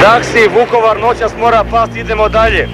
Taksi, Vukovar, noćas mora past, idemo dalje.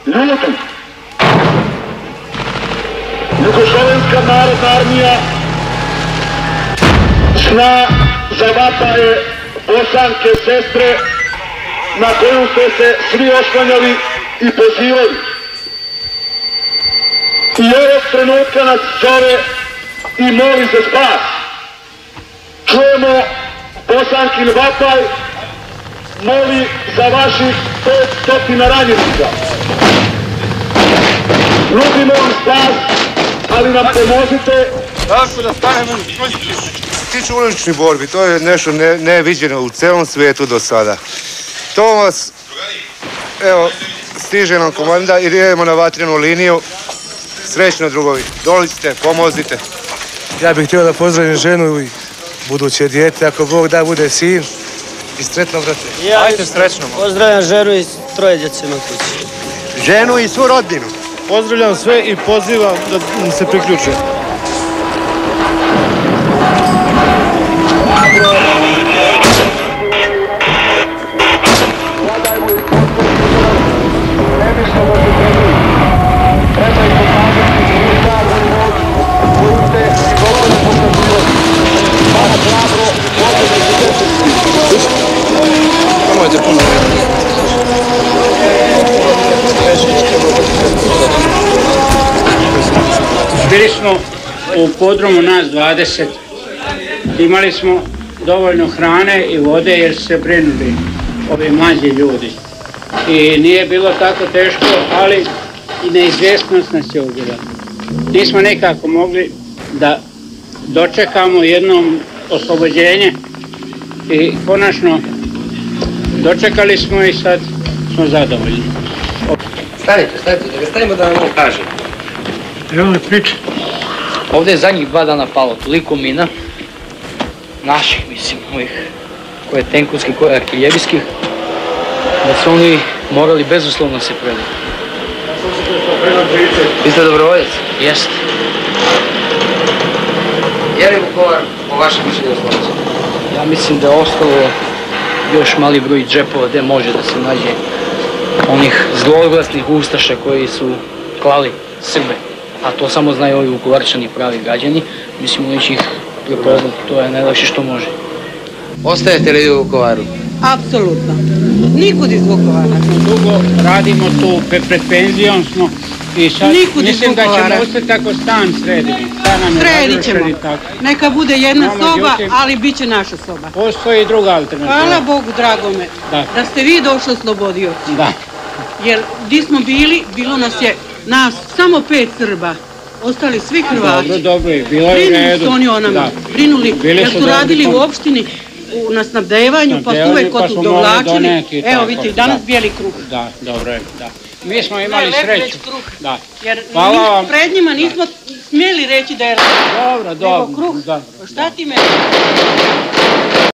Ljudi, Jugoslovenska narodna armija zna za vapaje Bosanke sestre na koju ste se svi oslanjali i pozivali. I ovog trenutka nas zove i moli za spas. Čujemo Bosankin vapaj, moli za vaših 500 ranjenika. Nudimo vam spas, ali nam pomozite. Tako da stanemo tiču uličnih borbi, to je nešto neviđeno u celom svijetu do sada. To vas, evo, stiže nam komanda i idemo na vatrenu liniju. Srećno drugovi, dolazite, pomozite. Ja bih htio da pozdravim ženu i buduće dijete, ako Bog da bude sin. I sretno, brate. Ajde, srećno. Pozdravljam ženu i 3 djece na kući. Ženu i svu rodbinu. Pozdravljam sve i pozivam da se priključe. Bili smo u podrumu nas 20, imali smo dovoljno hrane i vode jer su se brinuli ovi mlađi ljudi. I nije bilo tako teško, ali i neizvjesnost nas je ubila. Nismo nekako mogli da dočekamo jednom oslobođenje i konačno dočekali smo i sad smo zadovoljni. Stanite, da ga stavimo da vam ovo kažem. Evo mi priče. Ovdje je zadnjih 2 dana palo toliko mina, naših mislim, ovih, koje tenkovskih, koje artiljevijskih, da su oni morali bezuslovno se predati. Vi ste dobrovoljac? Jeste. Je li Vukovar po vašem mišljenju oslobođen? Ja mislim da je ostalo još mali broj džepova gdje može da se nađe onih zloglasnih ustaša koji su klali Srbe. A to samo znaju ovi Vukovarčani pravi građani. Mislim da će ih prepoznati, to je najlakše što može. Ostajete li u Vukovaru? Apsolutno. Nikud iz Vukovara. Dugo radimo tu, pred penzijom smo i sad mislim da ćemo uspjeti tako stan srediti. Sredit ćemo. Neka bude jedna soba, ali bit će naša soba. Postoji i druga alternativa. Hvala Bogu, drago me, da ste vi došli oslobodioci. Da. Jer gdje smo bili, bilo nas samo 5 Srba. Ostali svi Hrvati. Dobro, bilo je u redu. Brinuli su oni o nama, brinuli jer su radili u opštini na snabdevanju, pa su uvek dovlačili. Evo vidite, danas bijeli kruh. Da, dobro je, da. Mi smo imali sreću. Jer pred njima nismo smjeli reći da je nego kruh. Šta ti me...